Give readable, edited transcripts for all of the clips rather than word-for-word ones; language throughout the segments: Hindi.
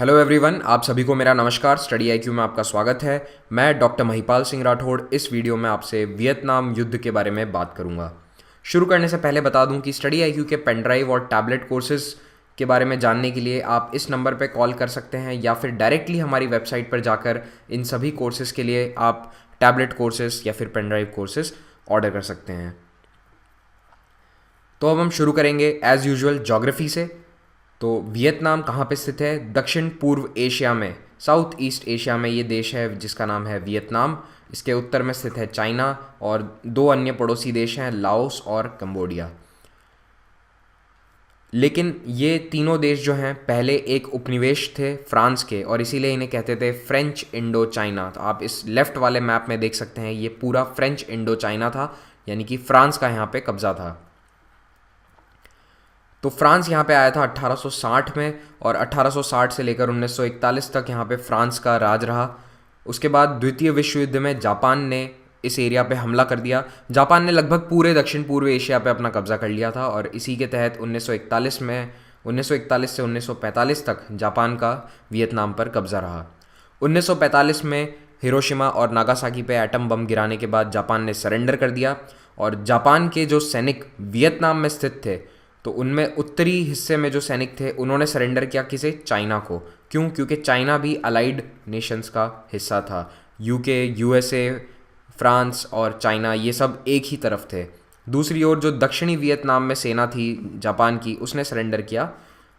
हेलो एवरीवन, आप सभी को मेरा नमस्कार। स्टडी आईक्यू में आपका स्वागत है। मैं डॉक्टर महिपाल सिंह राठौड़ इस वीडियो में आपसे वियतनाम युद्ध के बारे में बात करूंगा। शुरू करने से पहले बता दूं कि स्टडी आईक्यू के पेन ड्राइव और टैबलेट कोर्सेज के बारे में जानने के लिए आप इस नंबर पर कॉल कर सकते हैं या फिर डायरेक्टली हमारी वेबसाइट पर जाकर इन सभी कोर्सेज के लिए आप टैबलेट कोर्सेज या फिर पेन ड्राइव कोर्सेज ऑर्डर कर सकते हैं। तो अब हम शुरू करेंगे एज़ यूजुअल ज्योग्राफी से। तो वियतनाम कहाँ पे स्थित है? दक्षिण पूर्व एशिया में, साउथ ईस्ट एशिया में ये देश है जिसका नाम है वियतनाम। इसके उत्तर में स्थित है चाइना और दो अन्य पड़ोसी देश हैं, लाओस और कंबोडिया। लेकिन ये तीनों देश जो हैं पहले एक उपनिवेश थे फ्रांस के और इसीलिए इन्हें कहते थे फ्रेंच इंडो चाइना। तो आप इस लेफ्ट वाले मैप में देख सकते हैं ये पूरा फ्रेंच इंडो चाइना था, यानी कि फ्रांस का यहाँ पे कब्जा था। तो फ्रांस यहाँ पे आया था 1860 में और 1860 से लेकर 1941 तक यहाँ पे फ्रांस का राज रहा। उसके बाद द्वितीय विश्व युद्ध में जापान ने इस एरिया पे हमला कर दिया। जापान ने लगभग पूरे दक्षिण पूर्व एशिया पे अपना कब्जा कर लिया था और इसी के तहत 1941 से 1945 तक जापान का वियतनाम पर कब्जा रहा। 1945 में हिरोशिमा और नागासाकी पे एटम बम गिराने के बाद जापान ने सरेंडर कर दिया और जापान के जो सैनिक वियतनाम में स्थित थे तो उनमें उत्तरी हिस्से में जो सैनिक थे उन्होंने सरेंडर किया किसे? चाइना को। क्यों? क्योंकि चाइना भी अलाइड नेशंस का हिस्सा था। यूके, यूएसए, फ्रांस और चाइना ये सब एक ही तरफ थे। दूसरी ओर जो दक्षिणी वियतनाम में सेना थी जापान की, उसने सरेंडर किया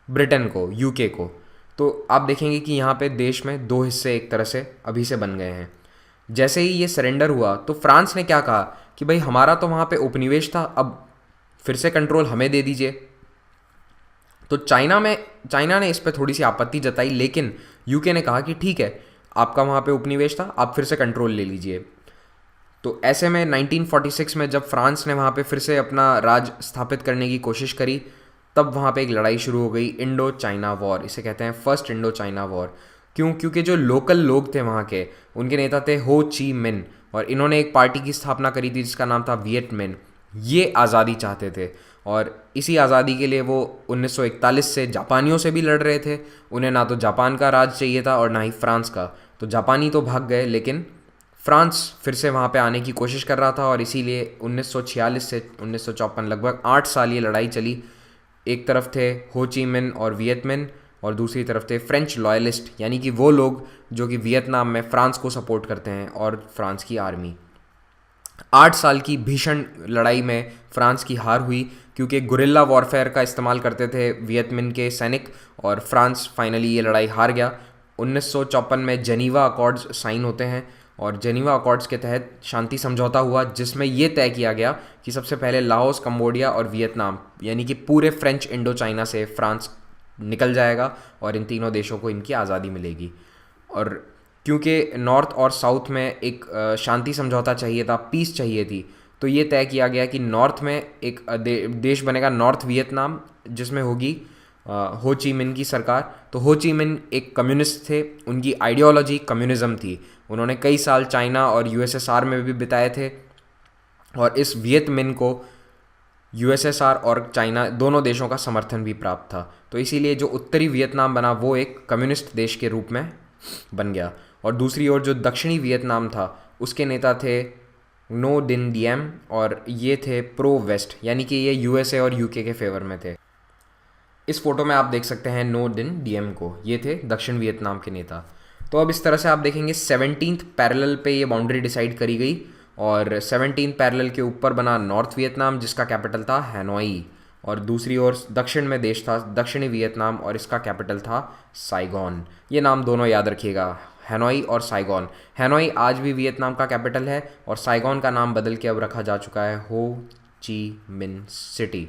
ब्रिटेन को, यूके को। तो आप देखेंगे कि यहाँ पे देश में दो हिस्से एक तरह से अभी से बन गए हैं। जैसे ही ये सरेंडर हुआ तो फ्रांस ने क्या कहा कि भाई हमारा तो वहाँ पे उपनिवेश था, अब फिर से कंट्रोल हमें दे दीजिए। तो चाइना ने इस पर थोड़ी सी आपत्ति जताई, लेकिन यूके ने कहा कि ठीक है, आपका वहाँ पे उपनिवेश था, आप फिर से कंट्रोल ले लीजिए। तो ऐसे में 1946 में जब फ्रांस ने वहाँ पे फिर से अपना राज स्थापित करने की कोशिश करी, तब वहाँ पे एक लड़ाई शुरू हो गई, इंडो चाइना वॉर। इसे कहते हैं फर्स्ट इंडो चाइना वॉर। क्यों? क्योंकि जो लोकल लोग थे वहाँ के, उनके नेता थे हो ची मिन और इन्होंने एक पार्टी की स्थापना करी थी जिसका नाम था वियत मिन। ये आज़ादी चाहते थे और इसी आज़ादी के लिए वो 1941 से जापानियों से भी लड़ रहे थे। उन्हें ना तो जापान का राज चाहिए था और ना ही फ्रांस का। तो जापानी तो भाग गए, लेकिन फ्रांस फिर से वहाँ पे आने की कोशिश कर रहा था और इसीलिए 1946 से 1954 लगभग 8 साल ये लड़ाई चली। एक तरफ थे हो ची मिन और वियत मिन और दूसरी तरफ थे फ्रेंच लॉयलिस्ट, यानी कि वो लोग जो कि वियतनाम में फ्रांस को सपोर्ट करते हैं, और फ्रांस की आर्मी। 8 साल की भीषण लड़ाई में फ्रांस की हार हुई क्योंकि गुरिल्ला वॉरफेयर का इस्तेमाल करते थे वियत मिन के सैनिक और फ्रांस फाइनली ये लड़ाई हार गया। 1954 में जेनीवा अकॉर्ड्स साइन होते हैं और जेनीवा अकॉर्ड्स के तहत शांति समझौता हुआ जिसमें ये तय किया गया कि सबसे पहले लाओस, कंबोडिया और वियतनाम, यानी कि पूरे फ्रेंच इंडो चाइना से फ्रांस निकल जाएगा और इन तीनों देशों को इनकी आज़ादी मिलेगी। और क्योंकि नॉर्थ और साउथ में एक शांति समझौता चाहिए था, पीस चाहिए थी, तो ये तय किया गया कि नॉर्थ में एक देश बनेगा नॉर्थ वियतनाम, जिसमें होगी हो ची मिन की सरकार। तो हो ची मिन एक कम्युनिस्ट थे, उनकी आइडियोलॉजी कम्युनिज्म थी। उन्होंने कई साल चाइना और यूएसएसआर में भी बिताए थे और इस वियत मिन को यूएसएसआर और चाइना दोनों देशों का समर्थन भी प्राप्त था। तो इसीलिए जो उत्तरी वियतनाम बना वो एक कम्युनिस्ट देश के रूप में बन गया। और दूसरी ओर जो दक्षिणी वियतनाम था उसके नेता थे नो डिन डिएम और ये थे प्रो वेस्ट, यानी कि ये यूएसए और यूके के फेवर में थे। इस फोटो में आप देख सकते हैं नो डिन डिएम को, ये थे दक्षिण वियतनाम के नेता। तो अब इस तरह से आप देखेंगे 17th पैरेलल पे ये बाउंड्री डिसाइड करी गई और 17th पैरेलल के ऊपर बना नॉर्थ वियतनाम जिसका कैपिटल था हैनोई, और दूसरी ओर दक्षिण में देश था दक्षिणी वियतनाम और इसका कैपिटल था साइगॉन। ये नाम दोनों याद रखिएगा, हैनोई और साइगॉन। हैनोई आज भी वियतनाम का कैपिटल है और साइगॉन का नाम बदल के अब रखा जा चुका है हो ची मिन सिटी,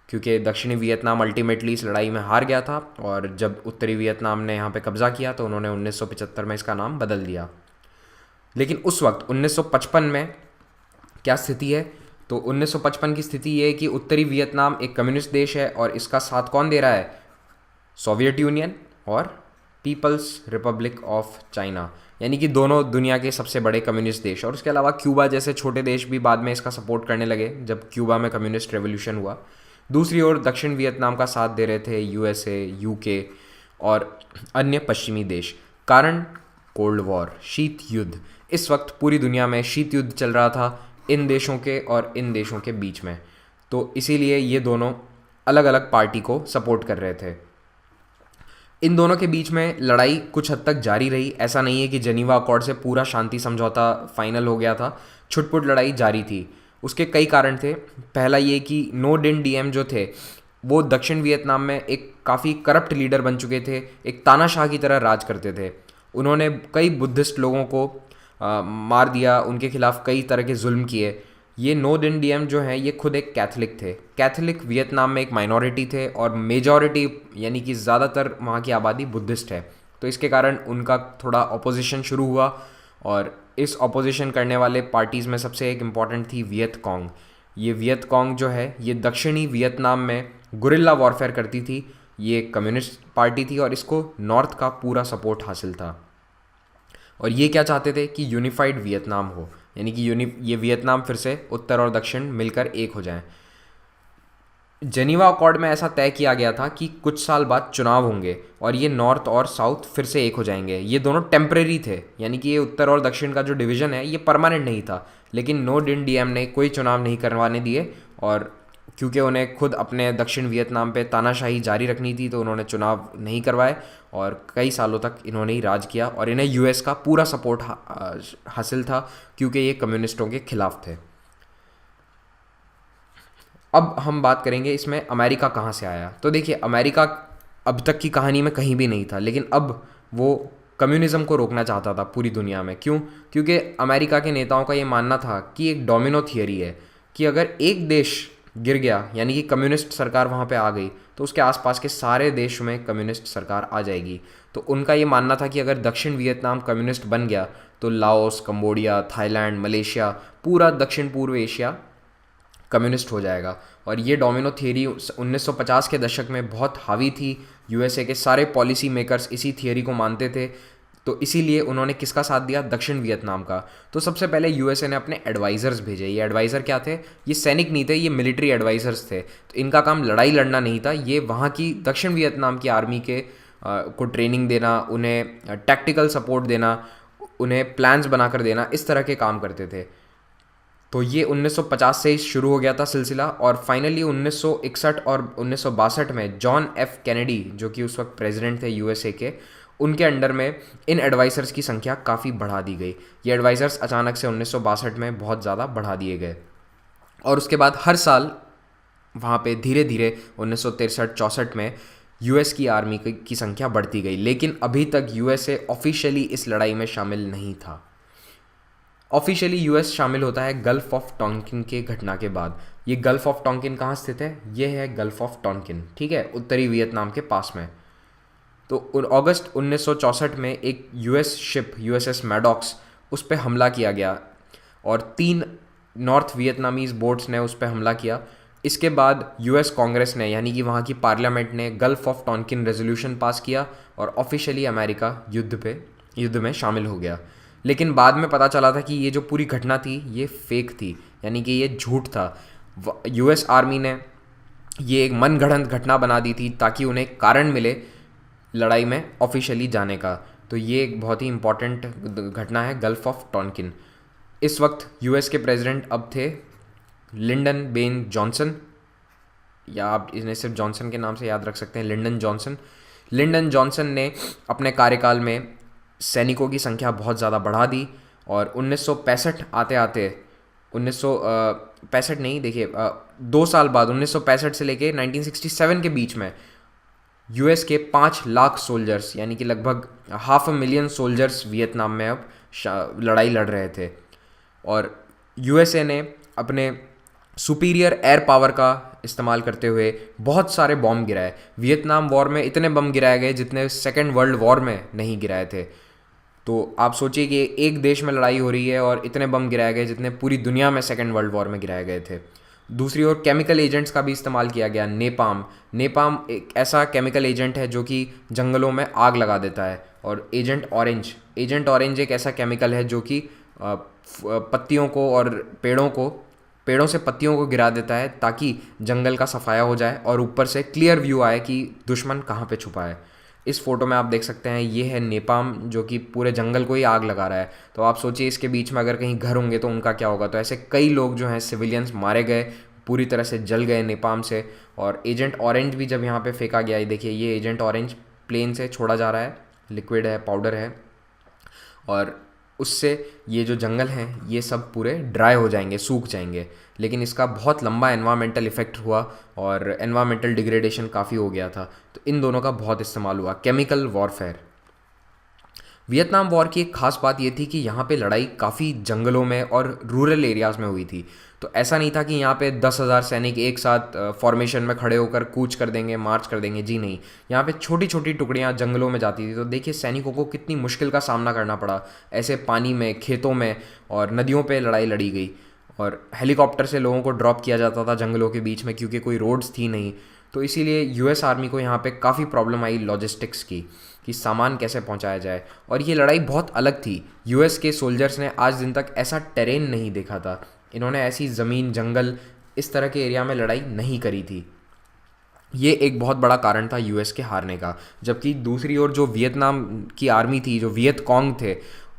क्योंकि दक्षिणी वियतनाम अल्टीमेटली इस लड़ाई में हार गया था और जब उत्तरी वियतनाम ने यहाँ पे कब्जा किया तो उन्होंने 1975 में इसका नाम बदल दिया। लेकिन उस वक्त 1955 में क्या स्थिति है? तो 1955 की स्थिति ये है कि उत्तरी वियतनाम एक कम्युनिस्ट देश है और इसका साथ कौन दे रहा है? सोवियत यूनियन और पीपल्स रिपब्लिक ऑफ चाइना, यानी कि दोनों दुनिया के सबसे बड़े कम्युनिस्ट देश। और उसके अलावा क्यूबा जैसे छोटे देश भी बाद में इसका सपोर्ट करने लगे जब क्यूबा में कम्युनिस्ट रेवोल्यूशन हुआ। दूसरी ओर दक्षिण वियतनाम का साथ दे रहे थे यूएसए, यूके और अन्य पश्चिमी देश। कारण कोल्ड वॉर, शीत युद्ध। इस वक्त पूरी दुनिया में शीत युद्ध चल रहा था इन देशों के और इन देशों के बीच में, तो इसीलिए ये दोनों अलग अलग पार्टी को सपोर्ट कर रहे थे। इन दोनों के बीच में लड़ाई कुछ हद तक जारी रही। ऐसा नहीं है कि जनीवा अकॉर्ड से पूरा शांति समझौता फाइनल हो गया था, छुटपुट लड़ाई जारी थी। उसके कई कारण थे। पहला ये कि नो डिन डीएम जो थे वो दक्षिण वियतनाम में एक काफ़ी करप्ट लीडर बन चुके थे, एक तानाशाह की तरह राज करते थे। उन्होंने कई बुद्धिस्ट लोगों को मार दिया, उनके खिलाफ कई तरह के जुल्म किए। ये नो डिन डीएम जो हैं ये खुद एक कैथलिक थे। कैथलिक वियतनाम में एक माइनॉरिटी थे और मेजॉरिटी यानी कि ज़्यादातर वहाँ की आबादी बुद्धिस्ट है, तो इसके कारण उनका थोड़ा अपोजिशन शुरू हुआ। और इस अपोजिशन करने वाले पार्टीज़ में सबसे एक इम्पॉर्टेंट थी वियत कॉन्ग। ये वियत कॉन्ग जो है ये दक्षिणी वियतनाम में गुरिल्ला वॉरफेयर करती थी। ये कम्युनिस्ट पार्टी थी और इसको नॉर्थ का पूरा सपोर्ट हासिल था। और ये क्या चाहते थे कि यूनिफाइड वियतनाम हो, यानी कि ये वियतनाम फिर से उत्तर और दक्षिण मिलकर एक हो जाएं। जेनीवा अकॉर्ड में ऐसा तय किया गया था कि कुछ साल बाद चुनाव होंगे और ये नॉर्थ और साउथ फिर से एक हो जाएंगे। ये दोनों टेम्परेरी थे, यानी कि ये उत्तर और दक्षिण का जो डिवीज़न है ये परमानेंट नहीं था। लेकिन नो डिन डीएम ने कोई चुनाव नहीं करवाने दिए, और क्योंकि उन्हें खुद अपने दक्षिण वियतनाम पे तानाशाही जारी रखनी थी तो उन्होंने चुनाव नहीं करवाए और कई सालों तक इन्होंने ही राज किया। और इन्हें यूएस का पूरा सपोर्ट हासिल था क्योंकि ये कम्युनिस्टों के खिलाफ थे। अब हम बात करेंगे इसमें अमेरिका कहाँ से आया। तो देखिए, अमेरिका अब तक की कहानी में कहीं भी नहीं था, लेकिन अब वो कम्युनिज्म को रोकना चाहता था पूरी दुनिया में। क्यों? क्योंकि अमेरिका के नेताओं का ये मानना था कि एक डोमिनो थियरी है कि अगर एक देश गिर गया, यानी कि कम्युनिस्ट सरकार वहाँ पे आ गई, तो उसके आसपास के सारे देश में कम्युनिस्ट सरकार आ जाएगी। तो उनका ये मानना था कि अगर दक्षिण वियतनाम कम्युनिस्ट बन गया तो लाओस, कंबोडिया, थाईलैंड, मलेशिया, पूरा दक्षिण पूर्व एशिया कम्युनिस्ट हो जाएगा। और ये डोमिनो थियरी 1950 के दशक में बहुत हावी थी। यूएसए के सारे पॉलिसी मेकर्स इसी थियरी को मानते थे, तो इसीलिए उन्होंने किसका साथ दिया? दक्षिण वियतनाम का। तो सबसे पहले यूएसए ने अपने एडवाइज़र्स भेजे। ये एडवाइज़र क्या थे? ये सैनिक नहीं थे, ये मिलिट्री एडवाइज़र्स थे। तो इनका काम लड़ाई लड़ना नहीं था, ये वहाँ की दक्षिण वियतनाम की आर्मी के को ट्रेनिंग देना, उन्हें टैक्टिकल सपोर्ट देना, उन्हें प्लान्स बनाकर देना, इस तरह के काम करते थे। तो ये 1950 से ही शुरू हो गया था सिलसिला, और फाइनली 1961 और 1962 में जॉन एफ कैनेडी, जो कि उस वक्त प्रेसिडेंट थे यूएसए के, उनके अंडर में इन एडवाइज़र्स की संख्या काफ़ी बढ़ा दी गई। ये एडवाइज़र्स अचानक से 1962 में बहुत ज़्यादा बढ़ा दिए गए, और उसके बाद हर साल वहाँ पे धीरे धीरे 1963-64 में यूएस की आर्मी की संख्या बढ़ती गई। लेकिन अभी तक यूएसए ऑफिशियली इस लड़ाई में शामिल नहीं था। ऑफिशियली यूएस शामिल होता है गल्फ ऑफ टॉन्किन के घटना के बाद। ये गल्फ ऑफ टॉन्किन कहाँ स्थित है? ये है गल्फ ऑफ टॉन्किन, ठीक है, उत्तरी वियतनाम के पास में। तो अगस्त 1964 में एक यूएस शिप यूएसएस मैडॉक्स, उस पर हमला किया गया और 3 नॉर्थ वियतनामीज बोट्स ने उस पर हमला किया। इसके बाद यूएस कांग्रेस ने, यानी कि वहाँ की पार्लियामेंट ने gulf of Tonkin resolution pass किया और ऑफिशियली अमेरिका युद्ध में शामिल हो गया। लेकिन बाद में पता चला था कि ये जो पूरी घटना थी ये फेक थी, यानी कि ये झूठ था। यूएस आर्मी ने ये एक मनगढ़ंत घटना बना दी थी ताकि उन्हें कारण मिले लड़ाई में ऑफिशियली जाने का। तो ये एक बहुत ही इंपॉर्टेंट घटना है, गल्फ ऑफ टॉन्किन। इस वक्त यूएस के प्रेसिडेंट अब थे लिंडन बेन जॉनसन, या आप इन्हें सिर्फ जॉनसन के नाम से याद रख सकते हैं, लिंडन जॉनसन। लिंडन जॉनसन ने अपने कार्यकाल में सैनिकों की संख्या बहुत ज़्यादा बढ़ा दी, और 1965 आते आते 1965 नहीं, देखिए 2 साल बाद 1965 से लेके 1967 के बीच में यूएस के 5 लाख सोल्जर्स, यानी कि लगभग 500,000 सोल्जर्स वियतनाम में अब लड़ाई लड़ रहे थे। और यूएसए ने अपने सुपीरियर एयर पावर का इस्तेमाल करते हुए बहुत सारे बॉम्ब गिराए। वियतनाम वॉर में इतने बम गिराए गए जितने सेकेंड वर्ल्ड वॉर में नहीं गिराए थे। तो आप सोचिए कि एक देश में लड़ाई हो रही है और इतने बम गिराए गए जितने पूरी दुनिया में सेकेंड वर्ल्ड वॉर में गिराए गए थे। दूसरी ओर केमिकल एजेंट्स का भी इस्तेमाल किया गया। नेपाम एक ऐसा केमिकल एजेंट है जो कि जंगलों में आग लगा देता है। और एजेंट ऑरेंज एक ऐसा केमिकल है जो कि पत्तियों को और पेड़ों से पत्तियों को गिरा देता है ताकि जंगल का सफाया हो जाए और ऊपर से क्लियर व्यू आए कि दुश्मन कहाँ पे छुपा है। इस फोटो में आप देख सकते हैं ये है नेपाम जो कि पूरे जंगल को ही आग लगा रहा है। तो आप सोचिए इसके बीच में अगर कहीं घर होंगे तो उनका क्या होगा। तो ऐसे कई लोग जो हैं सिविलियंस मारे गए, पूरी तरह से जल गए नेपाम से। और एजेंट ऑरेंज भी जब यहाँ पे फेंका गया, ये देखिए ये एजेंट ऑरेंज प्लेन से छोड़ा जा रहा है, लिक्विड है, पाउडर है, और उससे ये जो जंगल हैं ये सब पूरे ड्राई हो जाएंगे, सूख जाएंगे। लेकिन इसका बहुत लंबा एनवायरमेंटल इफेक्ट हुआ और एनवायरमेंटल डिग्रेडेशन काफ़ी हो गया था। तो इन दोनों का बहुत इस्तेमाल हुआ, केमिकल वॉरफेयर। वियतनाम वॉर की एक खास बात ये थी कि यहाँ पे लड़ाई काफ़ी जंगलों में और रूरल एरियाज़ में हुई थी। तो ऐसा नहीं था कि यहाँ पे 10,000 सैनिक एक साथ फॉर्मेशन में खड़े होकर कूच कर देंगे, मार्च कर देंगे, जी नहीं। यहाँ पे छोटी छोटी टुकड़ियाँ जंगलों में जाती थी। तो देखिए सैनिकों को कितनी मुश्किल का सामना करना पड़ा, ऐसे पानी में, खेतों में और नदियों पे लड़ाई लड़ी गई। और हेलीकॉप्टर से लोगों को ड्रॉप किया जाता था जंगलों के बीच में, क्योंकि कोई रोड्स थी नहीं। तो इसीलिए यूएस आर्मी को यहाँ पे काफ़ी प्रॉब्लम आई लॉजिस्टिक्स की, कि सामान कैसे पहुँचाया जाए। और ये लड़ाई बहुत अलग थी। यूएस के सोल्जर्स ने आज दिन तक ऐसा टेरेन नहीं देखा था। इन्होंने ऐसी ज़मीन, जंगल, इस तरह के एरिया में लड़ाई नहीं करी थी। ये एक बहुत बड़ा कारण था यूएस के हारने का। जबकि दूसरी ओर जो वियतनाम की आर्मी थी, जो वियत कॉन्ग थे,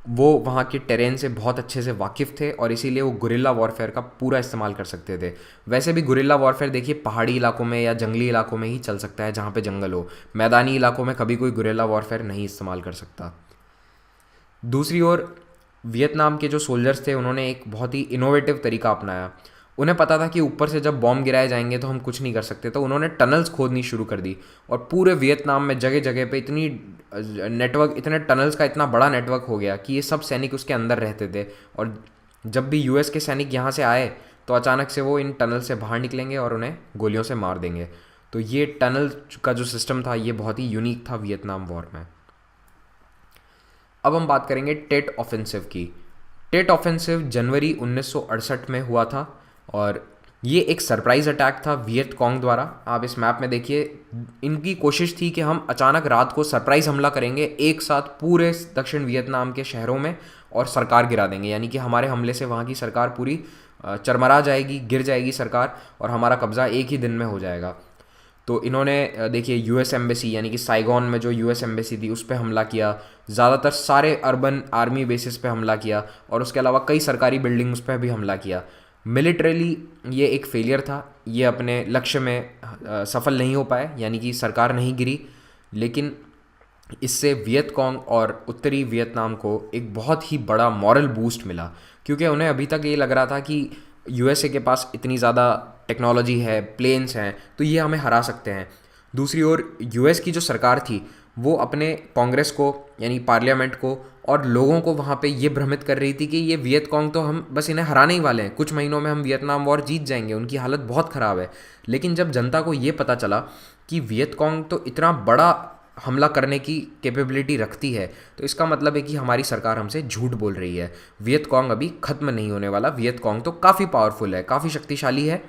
वो वहाँ के टेरेन से बहुत अच्छे से वाकिफ़ थे और इसीलिए वो गुरिल्ला वॉरफेयर का पूरा इस्तेमाल कर सकते थे। वैसे भी गुरिल्ला वॉरफेयर देखिए पहाड़ी इलाकों में या जंगली इलाकों में ही चल सकता है, जहाँ पे जंगल हो। मैदानी इलाकों में कभी कोई गुरिल्ला वॉरफेयर नहीं इस्तेमाल कर सकता। दूसरी ओर वियतनाम के जो सोल्जर्स थे उन्होंने एक बहुत ही इनोवेटिव तरीका अपनाया। उन्हें पता था कि ऊपर से जब बॉम्ब गिराए जाएंगे तो हम कुछ नहीं कर सकते, तो उन्होंने टनल्स खोदनी शुरू कर दी। और पूरे वियतनाम में जगह जगह पे इतने टनल्स का इतना बड़ा नेटवर्क हो गया कि ये सब सैनिक उसके अंदर रहते थे। और जब भी यूएस के सैनिक यहाँ से आए तो अचानक से वो इन टनल से बाहर निकलेंगे और उन्हें गोलियों से मार देंगे। तो ये टनल का जो सिस्टम था ये बहुत ही यूनिक था वियतनाम वॉर में। अब हम बात करेंगे टेट ऑफेंसिव की। टेट ऑफेंसिव जनवरी 1968 में हुआ था और ये एक सरप्राइज़ अटैक था वियत कॉन्ग द्वारा। आप इस मैप में देखिए, इनकी कोशिश थी कि हम अचानक रात को सरप्राइज़ हमला करेंगे एक साथ पूरे दक्षिण वियतनाम के शहरों में और सरकार गिरा देंगे। यानी कि हमारे हमले से वहाँ की सरकार पूरी चरमरा जाएगी, गिर जाएगी सरकार, और हमारा कब्ज़ा एक ही दिन में हो जाएगा। तो इन्होंने देखिए यूएस एम्बेसी, यानी कि साइगॉन में जो यूएस एम्बेसी थी उस पर हमला किया, ज़्यादातर सारे अर्बन आर्मी बेसिस पे हमला किया, और उसके अलावा कई सरकारी बिल्डिंग्स पर भी हमला किया। मिलिट्रली ये एक फेलियर था, ये अपने लक्ष्य में सफल नहीं हो पाए, यानी कि सरकार नहीं गिरी। लेकिन इससे वियत कॉन्ग और उत्तरी वियतनाम को एक बहुत ही बड़ा मॉरल बूस्ट मिला, क्योंकि उन्हें अभी तक ये लग रहा था कि यूएसए के पास इतनी ज़्यादा टेक्नोलॉजी है, प्लेन्स हैं, तो ये हमें हरा सकते हैं। दूसरी ओर यूएस की जो सरकार थी वो अपने कांग्रेस को, यानी पार्लियामेंट को और लोगों को वहाँ पे ये भ्रमित कर रही थी कि ये वियत कॉन्ग तो हम बस इन्हें हराने ही वाले हैं, कुछ महीनों में हम वियतनाम वॉर जीत जाएंगे, उनकी हालत बहुत ख़राब है। लेकिन जब जनता को ये पता चला कि वियत कॉन्ग तो इतना बड़ा हमला करने की कैपेबिलिटी रखती है, तो इसका मतलब है कि हमारी सरकार हमसे झूठ बोल रही है। वियत कॉन्ग अभी ख़त्म नहीं होने वाला, वियत कॉन्ग तो काफ़ी पावरफुल है, काफ़ी शक्तिशाली है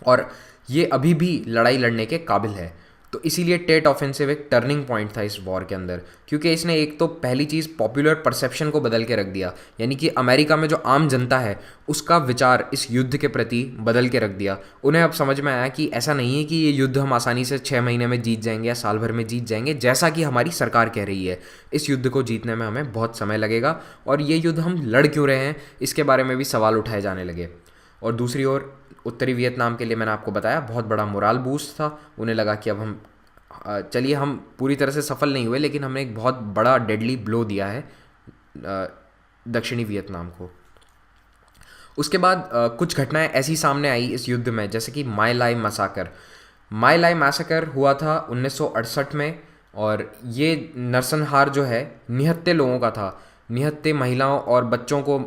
और ये अभी भी लड़ाई लड़ने के काबिल है। तो इसीलिए टेट ऑफेंसिव एक टर्निंग पॉइंट था इस वॉर के अंदर, क्योंकि इसने एक तो पहली चीज़ पॉपुलर परसेप्शन को बदल के रख दिया, यानी कि अमेरिका में जो आम जनता है उसका विचार इस युद्ध के प्रति बदल के रख दिया। उन्हें अब समझ में आया कि ऐसा नहीं है कि ये युद्ध हम आसानी से 6 महीने में जीत जाएंगे या साल भर में जीत जाएंगे, जैसा कि हमारी सरकार कह रही है। इस युद्ध को जीतने में हमें बहुत समय लगेगा और ये युद्ध हम लड़ क्यों रहे हैं, इसके बारे में भी सवाल उठाए जाने लगे। और दूसरी ओर उत्तरी वियतनाम के लिए मैंने आपको बताया बहुत बड़ा मोराल बूस्ट था। उन्हें लगा कि अब हम चलिए हम पूरी तरह से सफल नहीं हुए, लेकिन हमने एक बहुत बड़ा डेडली ब्लो दिया है दक्षिणी वियतनाम को। उसके बाद कुछ घटनाएं ऐसी सामने आई इस युद्ध में, जैसे कि माय लाई मैसाकर। माय लाई मैसाकर हुआ था 1968 में और ये नरसंहार जो है निहत्थे लोगों का था। निहत्थे महिलाओं और बच्चों को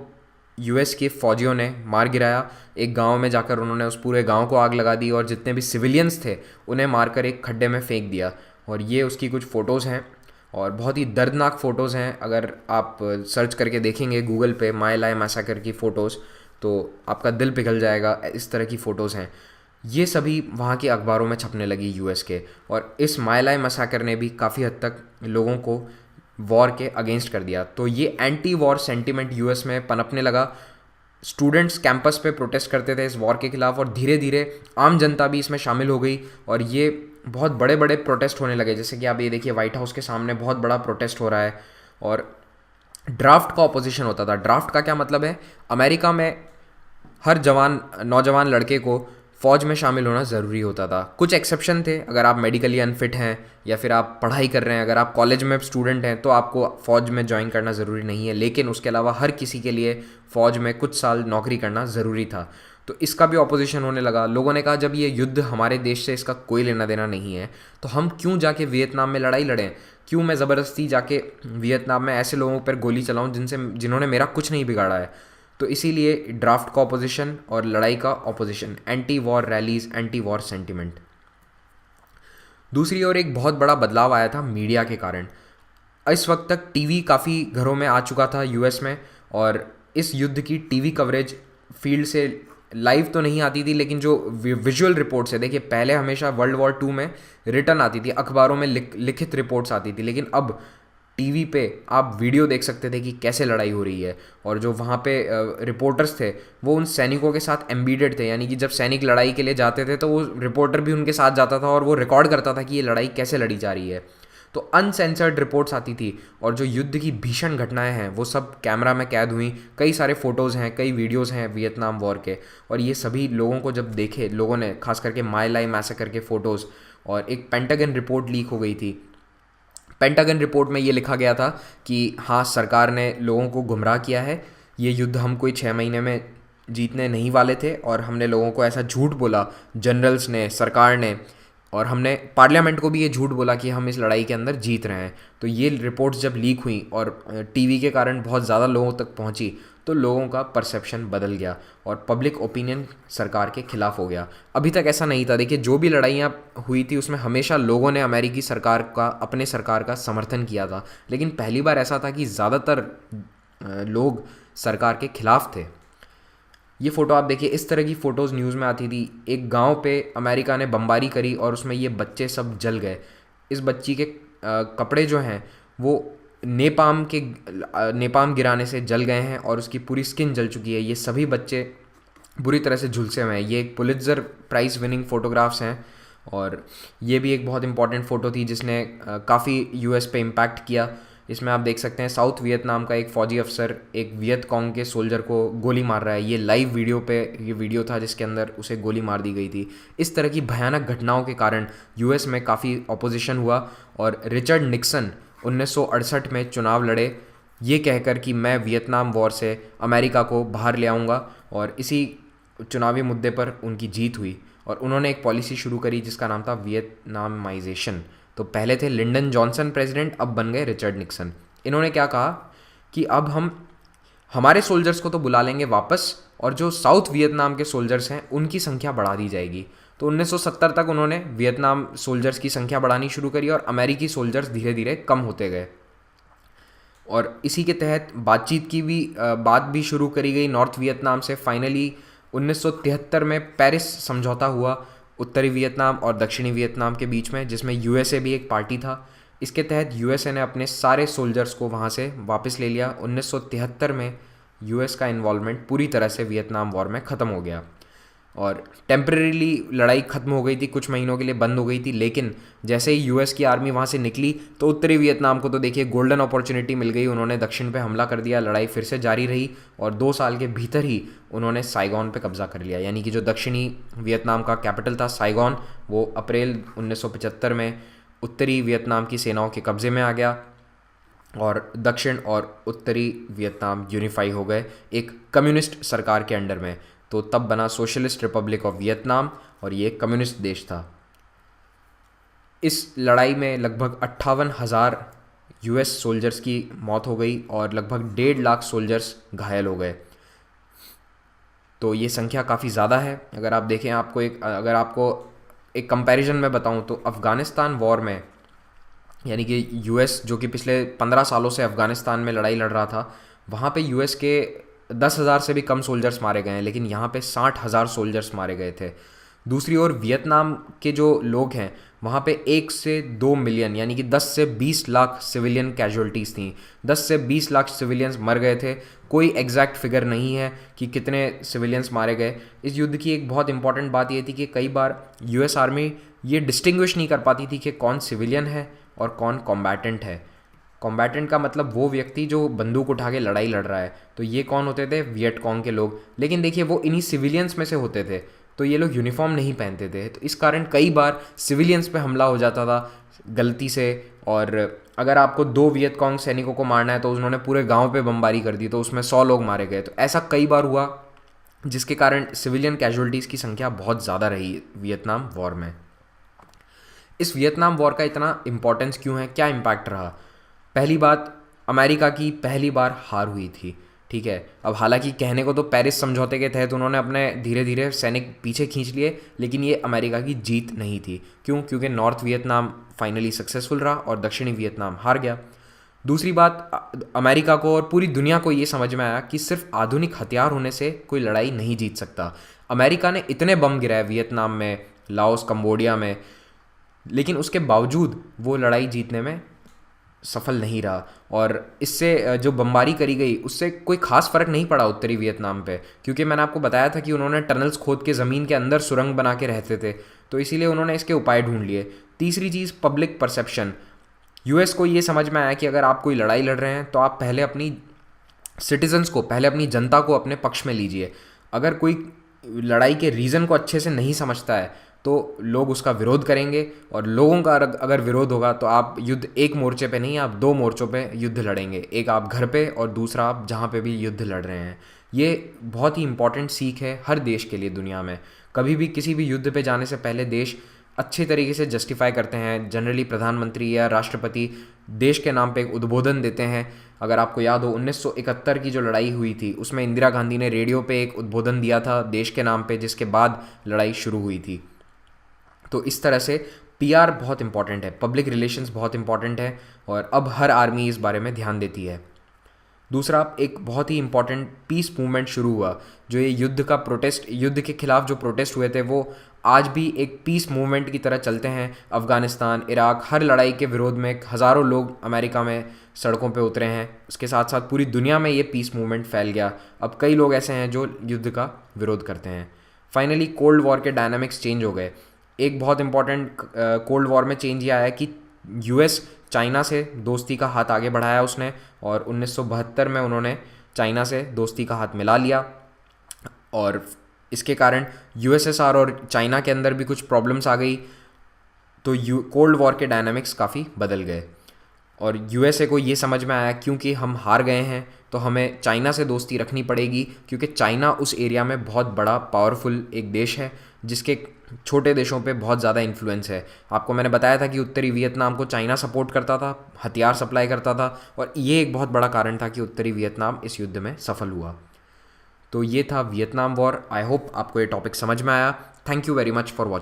यूएस के फौजियों ने मार गिराया। एक गांव में जाकर उन्होंने उस पूरे गांव को आग लगा दी और जितने भी सिविलियंस थे उन्हें मारकर एक खड्डे में फेंक दिया। और ये उसकी कुछ फ़ोटोज़ हैं और बहुत ही दर्दनाक फ़ोटोज़ हैं। अगर आप सर्च करके देखेंगे गूगल पे माय लाई मैसाकर की फ़ोटोज़ तो आपका दिल पिघल जाएगा, इस तरह की फ़ोटोज़ हैं। ये सभी वहाँ के अखबारों में छपने लगी यूएस के, और इस माय लाई मैसाकर ने भी काफ़ी हद तक लोगों को वॉर के अगेंस्ट कर दिया। तो ये एंटी वॉर सेंटिमेंट यूएस में पनपने लगा। स्टूडेंट्स कैंपस पे प्रोटेस्ट करते थे इस वॉर के खिलाफ और धीरे धीरे आम जनता भी इसमें शामिल हो गई और ये बहुत बड़े बड़े प्रोटेस्ट होने लगे, जैसे कि आप ये देखिए व्हाइट हाउस के सामने बहुत बड़ा प्रोटेस्ट हो रहा है। और ड्राफ्ट का ऑपोजिशन होता था। ड्राफ्ट का क्या मतलब है, अमेरिका में हर नौजवान लड़के को फ़ौज में शामिल होना ज़रूरी होता था। कुछ एक्सेप्शन थे, अगर आप मेडिकली अनफिट हैं या फिर आप पढ़ाई कर रहे हैं, अगर आप कॉलेज में स्टूडेंट हैं तो आपको फ़ौज में ज्वाइन करना ज़रूरी नहीं है, लेकिन उसके अलावा हर किसी के लिए फ़ौज में कुछ साल नौकरी करना ज़रूरी था। तो इसका भी ऑपोजिशन होने लगा। लोगों ने कहा जब ये युद्ध हमारे देश से इसका कोई लेना देना नहीं है तो हम क्यों जाके वियतनाम में लड़ाई लड़ें, क्यों मैं ज़बरदस्ती जाके वियतनाम में ऐसे लोगों पर गोली चलाऊं जिन्होंने मेरा कुछ नहीं बिगाड़ा है। तो इसीलिए ड्राफ्ट का ऑपोजिशन और लड़ाई का opposition, anti war rallies, anti war sentiment. दूसरी ओर एक बहुत बड़ा बदलाव आया था मीडिया के कारण। इस वक्त तक टीवी काफ़ी घरों में आ चुका था यूएस में, और इस युद्ध की टीवी कवरेज फील्ड से लाइव तो नहीं आती थी, लेकिन जो विजुअल रिपोर्ट्स है, देखिए पहले हमेशा वर्ल्ड वॉर 2 में रिटर्न आती थी, अखबारों में लिखित रिपोर्ट्स आती थी, लेकिन अब टीवी पे आप वीडियो देख सकते थे कि कैसे लड़ाई हो रही है। और जो वहाँ पे रिपोर्टर्स थे वो उन सैनिकों के साथ एम्बीडेड थे, यानी कि जब सैनिक लड़ाई के लिए जाते थे तो वो रिपोर्टर भी उनके साथ जाता था और वो रिकॉर्ड करता था कि ये लड़ाई कैसे लड़ी जा रही है। तो अनसेंसर्ड रिपोर्ट्स आती थी, और जो युद्ध की भीषण घटनाएं हैं वो सब कैमरा में कैद हुई। कई सारे फ़ोटोज़ हैं, कई वीडियोज़ हैं वियतनाम वॉर के, और ये सभी लोगों को जब देखे लोगों ने, खास करके माय लाई मैसेकर के फ़ोटोज़, और एक पेंटागन रिपोर्ट लीक हो गई थी। पेंटागन रिपोर्ट में ये लिखा गया था कि हाँ, सरकार ने लोगों को गुमराह किया है, ये युद्ध हम कोई 6 महीने में जीतने नहीं वाले थे, और हमने लोगों को ऐसा झूठ बोला, जनरल्स ने, सरकार ने, और हमने पार्लियामेंट को भी ये झूठ बोला कि हम इस लड़ाई के अंदर जीत रहे हैं। तो ये रिपोर्ट्स जब लीक हुई और टीवी के कारण बहुत ज़्यादा लोगों तक पहुंची, तो लोगों का परसेप्शन बदल गया और पब्लिक ओपिनियन सरकार के खिलाफ हो गया। अभी तक ऐसा नहीं था। देखिए जो भी लड़ाइयाँ हुई थी उसमें हमेशा लोगों ने अमेरिकी सरकार का, अपने सरकार का समर्थन किया था, लेकिन पहली बार ऐसा था कि ज़्यादातर लोग सरकार के खिलाफ थे। ये फ़ोटो आप देखिए, इस तरह की फ़ोटोज़ न्यूज़ में आती थी। एक गांव पे अमेरिका ने बमबारी करी और उसमें ये बच्चे सब जल गए। इस बच्ची के कपड़े जो हैं वो नेपाम गिराने से जल गए हैं और उसकी पूरी स्किन जल चुकी है। ये सभी बच्चे बुरी तरह से झुलसे हुए हैं। ये एक पुलित्ज़र प्राइज़ विनिंग फ़ोटोग्राफ्स हैं, और ये भी एक बहुत इंपॉर्टेंट फ़ोटो थी जिसने काफ़ी यूएस पे इम्पैक्ट किया। इसमें आप देख सकते हैं साउथ वियतनाम का एक फ़ौजी अफसर एक वियत कॉन्ग के सोल्जर को गोली मार रहा है। ये लाइव वीडियो पे ये वीडियो था जिसके अंदर उसे गोली मार दी गई थी। इस तरह की भयानक घटनाओं के कारण यूएस में काफ़ी ऑपोजिशन हुआ, और रिचर्ड निक्सन 1968 में चुनाव लड़े, ये कहकर कि मैं वियतनाम वॉर से अमेरिका को बाहर ले आऊँगा, और इसी चुनावी मुद्दे पर उनकी जीत हुई और उन्होंने एक पॉलिसी शुरू करी जिसका नाम था वियतनामाइजेशन। तो पहले थे लिंडन जॉनसन प्रेसिडेंट, अब बन गए रिचर्ड निक्सन। इन्होंने क्या कहा कि अब हम हमारे सोल्जर्स को तो बुला लेंगे वापस, और जो साउथ वियतनाम के सोल्जर्स हैं उनकी संख्या बढ़ा दी जाएगी। तो 1970 तक उन्होंने वियतनाम सोल्जर्स की संख्या बढ़ानी शुरू करी और अमेरिकी सोल्जर्स धीरे धीरे कम होते गए। और इसी के तहत बातचीत की भी बात भी शुरू करी गई नॉर्थ वियतनाम से। फाइनली 1973 में पेरिस समझौता हुआ उत्तरी वियतनाम और दक्षिणी वियतनाम के बीच में, जिसमें यूएसए भी एक पार्टी था। इसके तहत यूएसए ने अपने सारे सोल्जर्स को वहाँ से वापस ले लिया। 1973 में यूएस का इन्वॉल्वमेंट पूरी तरह से वियतनाम वॉर में ख़त्म हो गया, और टेम्परेरीली लड़ाई ख़त्म हो गई थी, कुछ महीनों के लिए बंद हो गई थी। लेकिन जैसे ही यूएस की आर्मी वहाँ से निकली तो उत्तरी वियतनाम को तो देखिए गोल्डन अपॉर्चुनिटी मिल गई, उन्होंने दक्षिण पे हमला कर दिया, लड़ाई फिर से जारी रही, और 2 साल के भीतर ही उन्होंने साइगॉन पे कब्जा कर लिया। यानी कि जो दक्षिणी वियतनाम का कैपिटल था साइगॉन, वो अप्रैल 1975 में उत्तरी वियतनाम की सेनाओं के कब्ज़े में आ गया, और दक्षिण और उत्तरी वियतनाम यूनिफाई हो गए एक कम्युनिस्ट सरकार के अंडर में। तो तब बना सोशलिस्ट रिपब्लिक ऑफ वियतनाम, और ये कम्युनिस्ट देश था। इस लड़ाई में लगभग 58,000 यूएस सोल्जर्स की मौत हो गई और लगभग 1.5 लाख सोल्जर्स घायल हो गए। तो ये संख्या काफ़ी ज़्यादा है। अगर आप देखें, अगर आपको एक कंपैरिजन में बताऊं तो अफ़गानिस्तान वॉर में, यानी कि यूएस जो कि पिछले 15 सालों से अफ़गानिस्तान में लड़ाई लड़ रहा था, वहाँ पे यूएस के 10,000 से भी कम सोल्जर्स मारे गए हैं, लेकिन यहाँ पे 60,000 सोल्जर्स मारे गए थे। दूसरी ओर वियतनाम के जो लोग हैं वहाँ पे 1 से 2 मिलियन यानी कि 10 से 20 लाख सिविलियन कैजुअलिटीज़ थी। 10 से 20 लाख सिविलियंस मर गए थे। कोई एग्जैक्ट फिगर नहीं है कि कितने सिविलियंस मारे गए। इस युद्ध की एक बहुत इंपॉर्टेंट बात ये थी कि कई बार यूएस आर्मी ये डिस्टिंग्विश नहीं कर पाती थी कि कौन सिविलियन है और कौन कॉम्बैटेंट है। कॉम्बैटेंट का मतलब वो व्यक्ति जो बंदूक उठा के लड़ाई लड़ रहा है, तो ये कौन होते थे? वियटकॉन्ग के लोग। लेकिन देखिए वो इन्हीं सिविलियंस में से होते थे, तो ये लोग यूनिफॉर्म नहीं पहनते थे, तो इस कारण कई बार सिविलियंस पे हमला हो जाता था गलती से। और अगर आपको 2 वियतकॉन्ग सैनिकों को मारना है तो उन्होंने पूरे गांव पे बमबारी कर दी, तो उसमें 100 लोग मारे गए। तो ऐसा कई बार हुआ, जिसके कारण सिविलियन कैजुअलिटीज़ की संख्या बहुत ज़्यादा रही वियतनाम वॉर में। इस वियतनाम वॉर का इतना इम्पोर्टेंस क्यों है, क्या इम्पैक्ट रहा? पहली बात, अमेरिका की पहली बार हार हुई थी, ठीक है। अब हालांकि कहने को तो पेरिस समझौते के तहत उन्होंने अपने धीरे धीरे सैनिक पीछे खींच लिए, लेकिन ये अमेरिका की जीत नहीं थी। क्यों? क्योंकि नॉर्थ वियतनाम फाइनली सक्सेसफुल रहा और दक्षिणी वियतनाम हार गया। दूसरी बात, अमेरिका को और पूरी दुनिया को ये समझ में आया कि सिर्फ आधुनिक हथियार होने से कोई लड़ाई नहीं जीत सकता। अमेरिका ने इतने बम गिराए वियतनाम में, लाओस, कंबोडिया में, लेकिन उसके बावजूद वो लड़ाई जीतने में सफल नहीं रहा। और इससे जो बमबारी करी गई उससे कोई खास फ़र्क नहीं पड़ा उत्तरी वियतनाम पे, क्योंकि मैंने आपको बताया था कि उन्होंने टनल्स खोद के ज़मीन के अंदर सुरंग बना के रहते थे, तो इसीलिए उन्होंने इसके उपाय ढूंढ लिए। तीसरी चीज़, पब्लिक परसेप्शन। यूएस को ये समझ में आया कि अगर आप कोई लड़ाई लड़ रहे हैं तो आप पहले अपनी सिटीजन्स को, पहले अपनी जनता को अपने पक्ष में लीजिए। अगर कोई लड़ाई के रीज़न को अच्छे से नहीं समझता है तो लोग उसका विरोध करेंगे, और लोगों का अगर विरोध होगा तो आप युद्ध एक मोर्चे पे नहीं, आप 2 मोर्चों पे युद्ध लड़ेंगे। एक आप घर पे और दूसरा आप जहाँ पे भी युद्ध लड़ रहे हैं। ये बहुत ही इंपॉर्टेंट सीख है हर देश के लिए दुनिया में। कभी भी किसी भी युद्ध पे जाने से पहले देश अच्छे तरीके से जस्टिफाई करते हैं। जनरली प्रधानमंत्री या राष्ट्रपति देश के नाम पे एक उद्बोधन देते हैं। अगर आपको याद हो 1971 की जो लड़ाई हुई थी उसमें इंदिरा गांधी ने रेडियो पे एक उद्बोधन दिया था देश के नाम पे, जिसके बाद लड़ाई शुरू हुई थी। तो इस तरह से पीआर बहुत इंपॉर्टेंट है, पब्लिक रिलेशंस बहुत इंपॉर्टेंट है, और अब हर आर्मी इस बारे में ध्यान देती है। दूसरा, एक बहुत ही इंपॉर्टेंट पीस मूवमेंट शुरू हुआ। जो ये युद्ध के खिलाफ जो प्रोटेस्ट हुए थे वो आज भी एक पीस मूवमेंट की तरह चलते हैं। अफ़गानिस्तान, इराक, हर लड़ाई के विरोध में हज़ारों लोग अमेरिका में सड़कों पे उतरे हैं। उसके साथ साथ पूरी दुनिया में ये पीस मूवमेंट फैल गया। अब कई लोग ऐसे हैं जो युद्ध का विरोध करते हैं। फाइनली कोल्ड वॉर के डायनामिक्स चेंज हो गए। एक बहुत इंपॉर्टेंट कोल्ड वॉर में चेंज ये आया कि यूएस चाइना से दोस्ती का हाथ आगे बढ़ाया उसने, और 1972 में उन्होंने चाइना से दोस्ती का हाथ मिला लिया। और इसके कारण यूएसएसआर और चाइना के अंदर भी कुछ प्रॉब्लम्स आ गई, तो कोल्ड वॉर के डायनामिक्स काफ़ी बदल गए। और यूएसए को ये समझ में आया क्योंकि हम हार गए हैं तो हमें चाइना से दोस्ती रखनी पड़ेगी, क्योंकि चाइना उस एरिया में बहुत बड़ा पावरफुल एक देश है जिसके छोटे देशों पे बहुत ज़्यादा इन्फ्लुएंस है। आपको मैंने बताया था कि उत्तरी वियतनाम को चाइना सपोर्ट करता था, हथियार सप्लाई करता था, और ये एक बहुत बड़ा कारण था कि उत्तरी वियतनाम इस युद्ध में सफल हुआ। तो ये था वियतनाम वॉर। आई होप आपको ये टॉपिक समझ में आया। Thank you very much for watching.